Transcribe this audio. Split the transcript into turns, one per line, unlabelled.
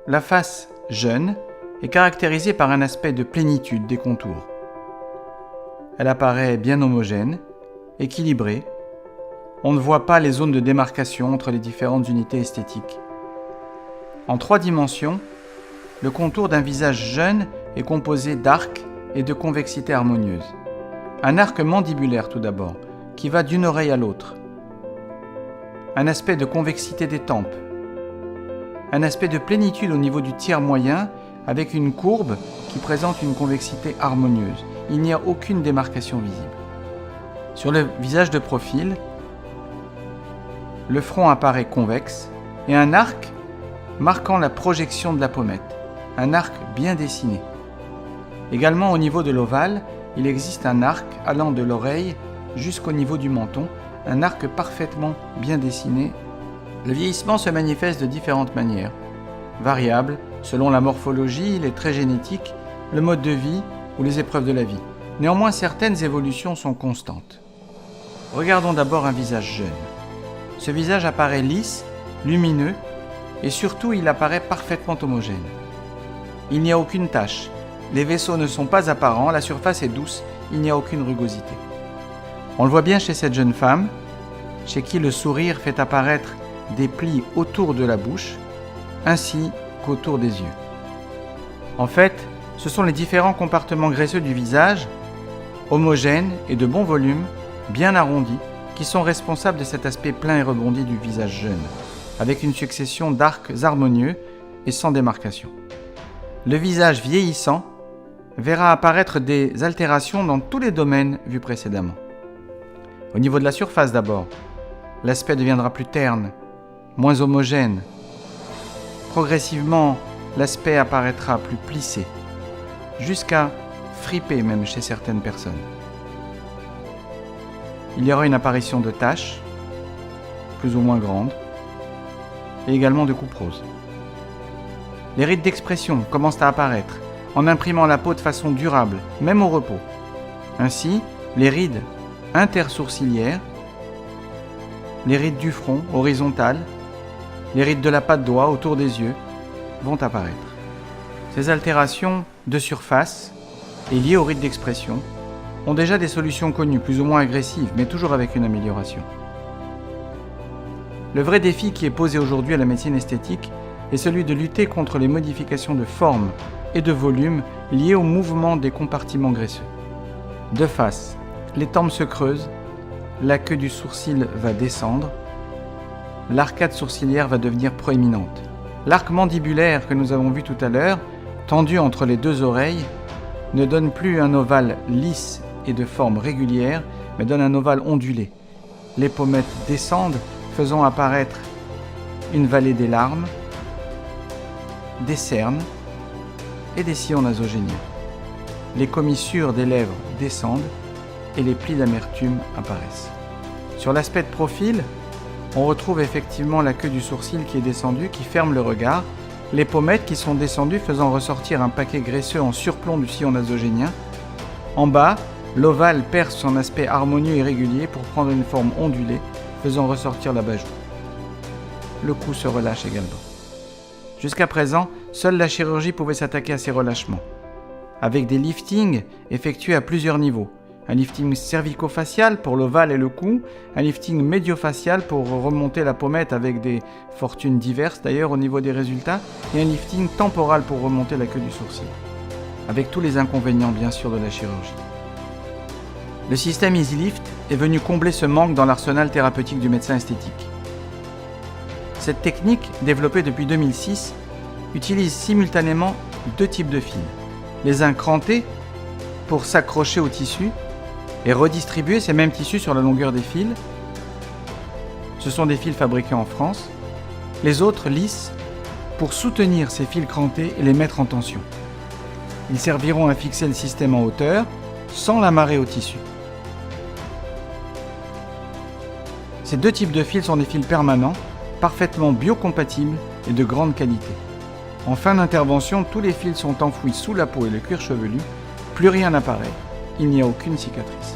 La face jeune est caractérisée par un aspect de plénitude des contours. Elle apparaît bien homogène, équilibrée. On ne voit pas les zones de démarcation entre les différentes unités esthétiques. En 3 dimensions, le contour d'un visage jeune est composé d'arcs et de convexité harmonieuse. Un arc mandibulaire tout d'abord, qui va d'une oreille à l'autre. Un aspect de convexité des tempes. Un aspect de plénitude au niveau du tiers moyen avec une courbe qui présente une convexité harmonieuse. Il n'y a aucune démarcation visible. Sur le visage de profil, le front apparaît convexe et un arc marquant la projection de la pommette. Un arc bien dessiné. Également au niveau de l'ovale, il existe un arc allant de l'oreille jusqu'au niveau du menton, un arc parfaitement bien dessiné. Le vieillissement se manifeste de différentes manières, variables selon la morphologie, les traits génétiques, le mode de vie ou les épreuves de la vie. Néanmoins, certaines évolutions sont constantes. Regardons d'abord un visage jeune. Ce visage apparaît lisse, lumineux et surtout il apparaît parfaitement homogène. Il n'y a aucune tache, les vaisseaux ne sont pas apparents, la surface est douce, il n'y a aucune rugosité. On le voit bien chez cette jeune femme, chez qui le sourire fait apparaître des plis autour de la bouche, ainsi qu'autour des yeux. En fait, ce sont les différents compartiments graisseux du visage, homogènes et de bon volume, bien arrondis, qui sont responsables de cet aspect plein et rebondi du visage jeune, avec une succession d'arcs harmonieux et sans démarcation. Le visage vieillissant verra apparaître des altérations dans tous les domaines vus précédemment. Au niveau de la surface d'abord, l'aspect deviendra plus terne, moins homogène. Progressivement, l'aspect apparaîtra plus plissé, jusqu'à fripé même chez certaines personnes. Il y aura une apparition de taches, plus ou moins grandes, et également de coupes roses. Les rides d'expression commencent à apparaître, en imprimant la peau de façon durable, même au repos. Ainsi, les rides intersourcilières, les rides du front horizontales, les rides de la patte d'oie autour des yeux vont apparaître. Ces altérations de surface et liées aux rides d'expression ont déjà des solutions connues, plus ou moins agressives, mais toujours avec une amélioration. Le vrai défi qui est posé aujourd'hui à la médecine esthétique est celui de lutter contre les modifications de forme et de volume liées au mouvement des compartiments graisseux. De face, les tempes se creusent, la queue du sourcil va descendre, l'arcade sourcilière va devenir proéminente. L'arc mandibulaire que nous avons vu tout à l'heure, tendu entre les 2 oreilles, ne donne plus un ovale lisse et de forme régulière, mais donne un ovale ondulé. Les pommettes descendent, faisant apparaître une vallée des larmes, des cernes et des sillons nasogéniens. Les commissures des lèvres descendent et les plis d'amertume apparaissent. Sur l'aspect de profil, on retrouve effectivement la queue du sourcil qui est descendue, qui ferme le regard, les pommettes qui sont descendues faisant ressortir un paquet graisseux en surplomb du sillon nasogénien. En bas, l'ovale perd son aspect harmonieux et régulier pour prendre une forme ondulée, faisant ressortir l'abat-jour. Le cou se relâche également. Jusqu'à présent, seule la chirurgie pouvait s'attaquer à ces relâchements, avec des liftings effectués à plusieurs niveaux. Un lifting cervico-facial pour l'ovale et le cou, un lifting médio-facial pour remonter la pommette avec des fortunes diverses d'ailleurs au niveau des résultats, et un lifting temporal pour remonter la queue du sourcil, avec tous les inconvénients bien sûr de la chirurgie. Le système EasyLift est venu combler ce manque dans l'arsenal thérapeutique du médecin esthétique. Cette technique, développée depuis 2006, utilise simultanément 2 types de fils. Les uns crantés pour s'accrocher au tissu et redistribuer ces mêmes tissus sur la longueur des fils. Ce sont des fils fabriqués en France. Les autres lisses pour soutenir ces fils crantés et les mettre en tension. Ils serviront à fixer le système en hauteur sans l'amarrer au tissu. Ces 2 types de fils sont des fils permanents, parfaitement biocompatibles et de grande qualité. En fin d'intervention, tous les fils sont enfouis sous la peau et le cuir chevelu, plus rien n'apparaît, il n'y a aucune cicatrice.